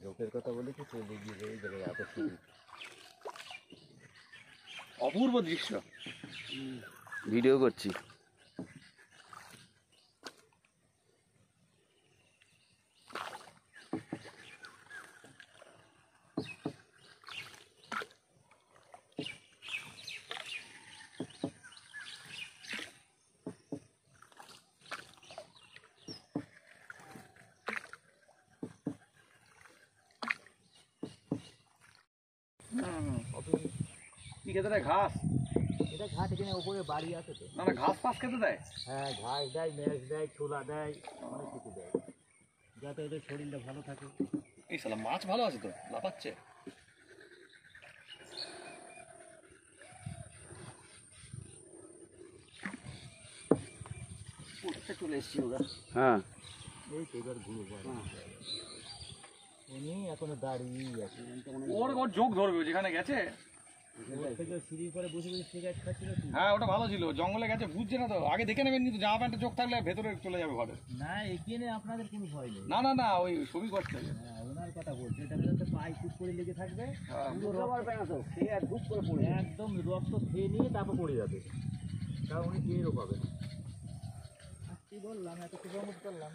জোকের কথা বলে কি চলে গিয়ে এই জায়গায় এত সুন্দর অপূর্ব দৃশ্য। ভিডিও করছি। কি খেতে দেয়? ঘাস? এটা ঘাস এখানে উপরে বাড়ি আছে তো। না না, ঘাস ফাস খেতে দেয়? হ্যাঁ, ঘাস দেয়, ম্যাশ দেয়, ছোলা দেয়, অনেক কিছু দেয়, যাতে ওদের শরীরটা ভালো থাকে। এই শালা মাছ ভালো আছে তো, লাফাচ্ছে। উঠতে চলে এসছি ওরা। হ্যাঁ, এই তো এবার ঘুরে উনি এখনো দাঁড়িয়ে আছে। ওর যোগ ধরবে যেখানে গেছে। সিঁড়ির পরে বসে বসে সিগারেট খাচ্ছিল। হ্যাঁ, ওটা ভালো ছিল। জঙ্গলে গেছে, বুঝছে না তো। আগে দেখে নেবেন, কিন্তু জামা প্যান্টে চোখ থাকলে ভেতরে চলে যাবে ঘরে। না, এখানে আপনাদের কোনো ভয় নেই। না না না, ওই ছবি করতে হবে। হ্যাঁ, ওনার কথা বলছে। এটা তো পায়ে কুট করে লেগে থাকবে, পুরো পারবে না তো, সে আর বুঝ করে পড়ে একদম রক্ত খেয়ে নিয়ে তারপর পড়ে যাবে। কারণ উনি টেরও পাবে না। কি বললাম, এত সুগমত করলাম।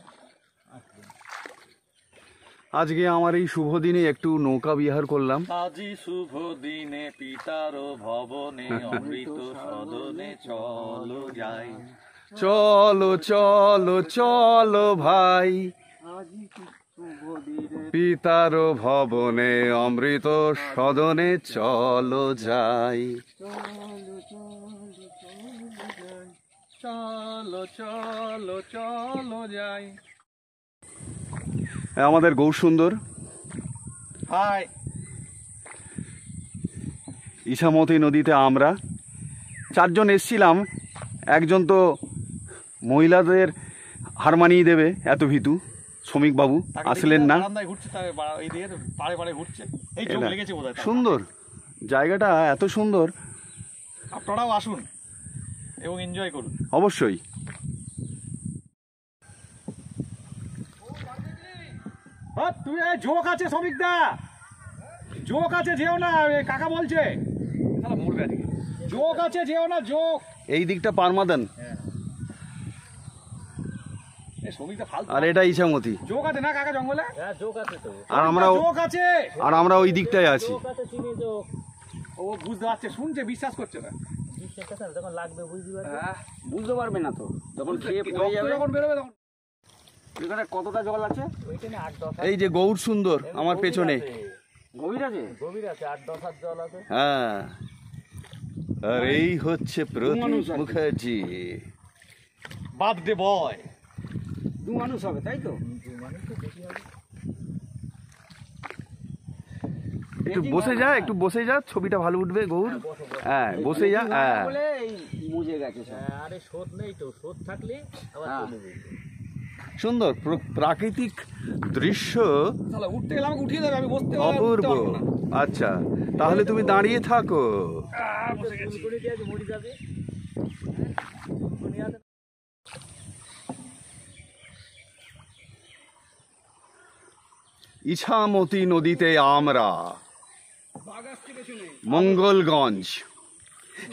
আজকে আমার এই শুভ দিনে একটু নৌকা বিহার করলাম। আজি শুভ দিনে পিতার ভবনে অমৃত সদনে চলো যাই। চলো চলো চলো ভাই, পিতার ভবনে অমৃত সদনে চলো যাই। চলো চলো চলো যাই। আমাদের গৌরসুন্দর, হাই। ইছামতি নদীতে আমরা 4 জন এসছিলাম। একজন তো মহিলাদের হার মানিয়ে দেবে, এত ভীতু। শ্রমিক বাবু আসলেন না। সুন্দর জায়গাটা, এত সুন্দর। আপনারাও আসুন এবং এনজয় করুন। অবশ্যই। তুই জোক আছে শ্রমিকদা, জোক আছে, যেও না। কাকা বলছে মরবে আজকে। জোক আছে, যেও না। জোক এই দিকটা পারমাদান, আর এটা ইছামতি। জোক আছে না কাকা জঙ্গলে? হ্যাঁ, জোক আছে তো। আর আমরা ওই দিকটায় আছি। ও বুঝতে পারছে, শুনছে, বিশ্বাস করছে না। যখন লাগবে বুঝতে পারবে। বুঝতে পারবে না তো, যখন খেয়ে পড়ে যাবে। যখন বেরোবে তখন। এখানে কতটা জল আছে? ওইখানে 8-10 এই যে গৌর সুন্দর আমার পেছনে। গভীর আছে, গভীর আছে, 8-10 হাত জল আছে। হ্যাঁ, আর এই হচ্ছে প্রতীক মুখার্জি। Birthday boy. 2 মানুষ হবে, তাই তো? 2 মানুষ তো বেশি হবে। একটু বসে যা, একটু বসে যা, ছবিটা ভালো উঠবে গৌর। হ্যাঁ, বসে যা। হ্যাঁ, বুঝে গেছে। আরে শোধ নেই তো, শোধ থাকলে আবার চলে যাবে। সুন্দর প্রাকৃতিক দৃশ্য, উঠতে গেলে আমাকে উঠিয়ে দেবে, আমি বসতে অপূর্ব। আচ্ছা, তাহলে তুমি দাঁড়িয়ে থাকো। ইছামতি নদীতে আমরা, মঙ্গলগঞ্জ।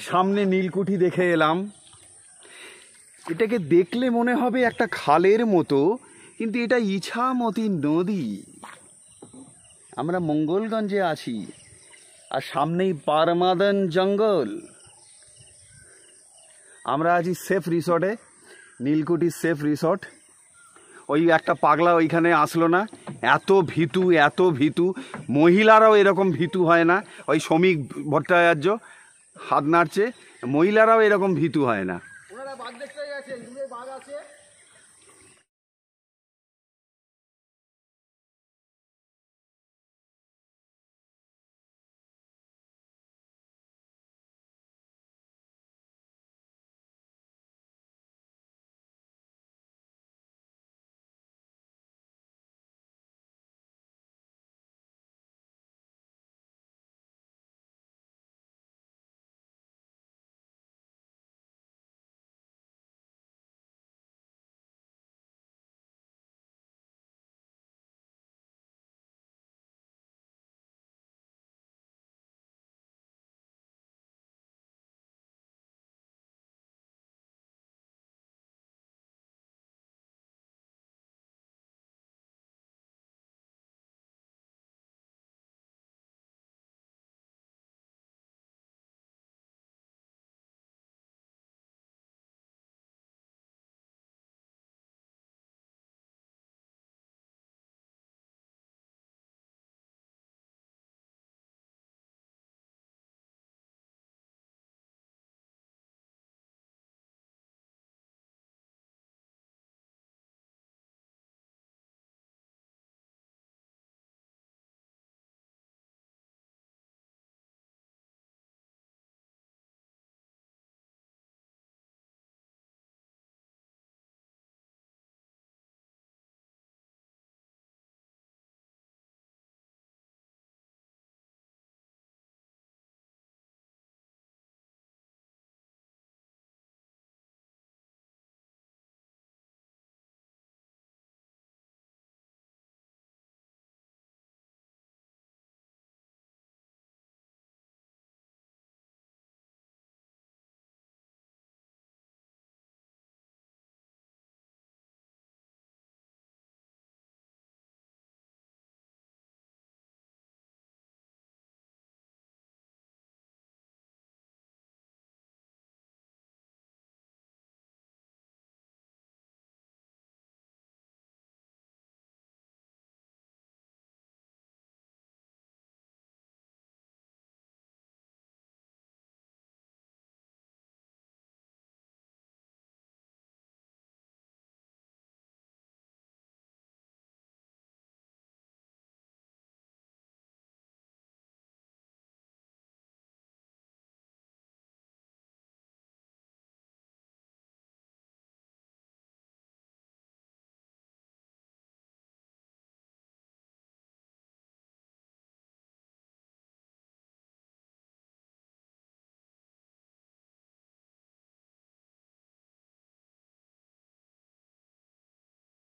সামনে নীলকুঠি দেখে এলাম। এটাকে দেখলে মনে হবে একটা খালের মতো, কিন্তু এটা ইছামতি নদী। আমরা মঙ্গলগঞ্জে আছি, আর সামনেই পারমাদান জঙ্গল। আমরা আছি সেফ রিসর্টে, নীলকুঠি সেফ রিসর্ট। ওই একটা পাগলা ওইখানে আসলো না, এত ভীতু, এত ভীতু। মহিলারাও এরকম ভীতু হয় না। ওই শ্রমিক ভট্টাচার্য হাত নাড়ছে, মহিলারাও এরকম ভীতু হয় না।